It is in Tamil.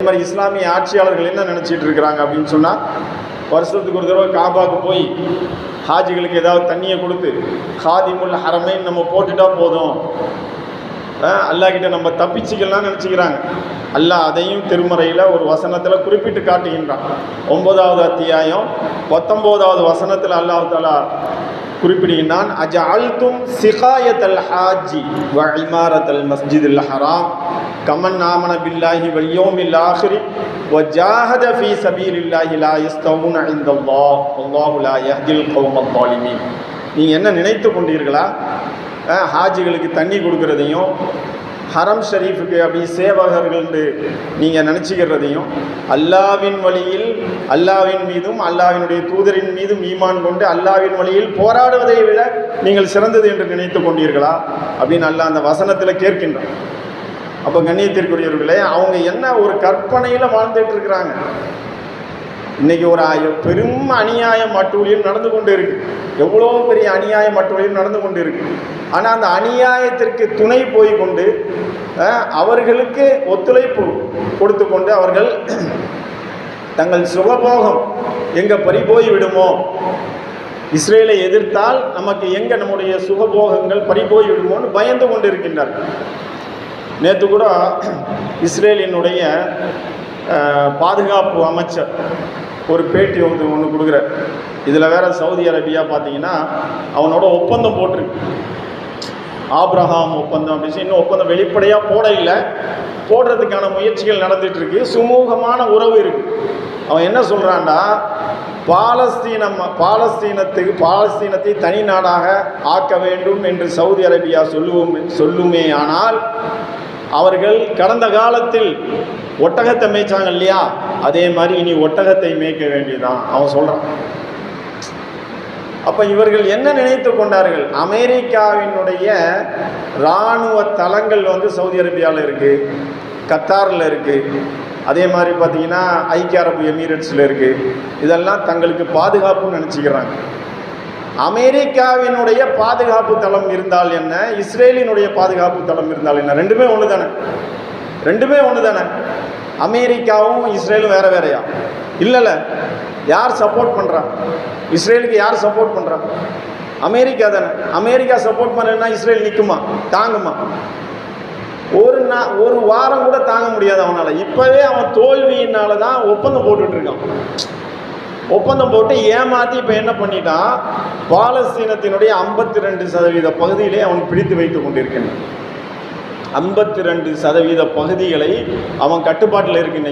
மாதிரி இஸ்லாமிய ஆட்சியாளர்கள் என்ன நினச்சிட்டு இருக்கிறாங்க அப்படின்னு சொன்னால், வருஷத்துக்கு ஒரு தடவை காபாவுக்கு போய் ஹாஜிகளுக்கு ஏதாவது தண்ணியை கொடுத்து ஹாதிமுல் ஹரமைன்னு நம்ம போட்டுட்டா போதும், அல்லாஹ்கிட்ட நம்ம தப்பிச்சிக்கலாம்னு நினச்சிக்கிறாங்க. அல்லாஹ் அதையும் திருமறையில் ஒரு வசனத்தில் குறிப்பிட்டு காட்டுகின்றான். 9வது அத்தியாயம் 19வது வசனத்தில் அல்லாஹ் தஆலா குறிப்பிடுகின்றான், அஜஅல்தும் சிகாயத்தல் ஹாஜி வ இமாரத்தல் மஸ்ஜிதில் ஹராம் கமன் ஆமன பில்லாஹி வல் யௌமில் ஆஹிரி வ ஜாஹத ஃபீ சபீலில்லாஹி லா யஸ்தவுன இன்தல்லாஹ் வல்லாஹு லா யஹ்தில் கௌமல் ஸாலிமீன். நீங்கள் என்ன நினைத்து கொண்டீர்களா? ஹாஜிகளுக்கு தண்ணி கொடுக்கறதையும் ஹரம் ஷரீஃபுக்கு அப்படி சேவகர்கள் நீங்கள் நினச்சிக்கிறதையும், அல்லாவின் வழியில் அல்லாவின் மீதும் அல்லாவினுடைய தூதரின் மீதும் ஈமான் கொண்டு அல்லாவின் வழியில் போராடுவதை விட நீங்கள் சிறந்தது என்று நினைத்து கொண்டீர்களா அப்படின்னு அல்லாஹ் அந்த வசனத்தில் கேட்கின்றான். அப்போ கண்ணியத்திற்குரியவர்களே, அவங்க என்ன ஒரு கற்பனையில் வாழ்ந்துட்டு இருக்கிறாங்க. இன்றைக்கி ஒரு பெரும் அநியாயம் அட்டூழியம் நடந்து கொண்டு இருக்கு. எவ்வளோ பெரிய அநியாயம் அட்டூழியம் நடந்து கொண்டு இருக்கு. ஆனால் அந்த அநியாயத்திற்கு துணை போய் கொண்டு அவர்களுக்கு ஒத்துழைப்பு கொடுத்து கொண்டு அவர்கள் தங்கள் சுகபோகம் எங்கே பறிபோய் விடுமோ, இஸ்ரேலை எதிர்த்தால் நமக்கு எங்கே நம்முடைய சுகபோகங்கள் பறிபோய் விடுமோன்னு பயந்து கொண்டு இருக்கின்றார்கள். நேற்று கூட இஸ்ரேலினுடைய பாதுகாப்பு அமைச்சர் ஒரு பேட்டி ஒன்று கொடுக்குறார். இதில் வேற சவுதி அரேபியா பார்த்தீங்கன்னா அவனோட ஒப்பந்தம் போட்டிருக்கு, ஆப்ரஹாம் ஒப்பந்தம் அப்படின்னு. இன்னும் ஒப்பந்தம் வெளிப்படையாக போட இல்லை, போடுறதுக்கான முயற்சிகள் நடந்துகிட்ருக்கு. சுமூகமான உறவு இருக்குது. அவன் என்ன சொல்கிறான்டா, பாலஸ்தீனத்தை தனி நாடாக ஆக்க வேண்டும் என்று சவுதி அரேபியா சொல்லுமே ஆனால் அவர்கள் கடந்த காலத்தில் ஒட்டகத்தை மேய்ச்சாங்க இல்லையா, அதே மாதிரி இனி ஒட்டகத்தை மேய்க்க வேண்டியதான் அவன் சொல்கிறான். அப்போ இவர்கள் என்ன நினைத்து கொண்டார்கள்? அமெரிக்காவினுடைய இராணுவ தளங்கள் சவுதி அரேபியாவில் இருக்குது, கத்தாரில் இருக்குது, அதே மாதிரி பார்த்திங்கன்னா ஐக்கிய அரபு எமிரேட்ஸில் இருக்குது. இதெல்லாம் தங்களுக்கு பாதுகாப்புன்னு நினச்சிக்கிறாங்க. அமெரிக்காவினுடைய பாதுகாப்பு தளம் இருந்தால் என்ன, இஸ்ரேலினுடைய பாதுகாப்பு தளம் இருந்தால் என்ன, ரெண்டுமே ஒன்று தானே, ரெண்டுமே ஒன்று தானே. அமெரிக்காவும் இஸ்ரேலும் வேறு வேறையா? இல்லைல்ல. யார் சப்போர்ட் பண்ணுறா? இஸ்ரேலுக்கு யார் சப்போர்ட் பண்ணுறா? அமெரிக்கா தானே. அமெரிக்கா சப்போர்ட் பண்ணலன்னா இஸ்ரேல் நிற்குமா, தாங்குமா? ஒரு வாரம் கூட தாங்க முடியாது அவனால். இப்போவே அவன் தோல்வியினால தான் ஒப்பந்தம் போட்டுட்ருக்கான். ஒப்பந்தம் போட்டு ஏமாற்றி இப்போ என்ன பண்ணிட்டான், பாலஸ்தீனத்தினுடைய 52% பகுதியிலே அவன் பிடித்து வைத்து கொண்டிருக்கின்றான். 52% பகுதிகளை அவன் கட்டுப்பாட்டில் இருக்கின்ற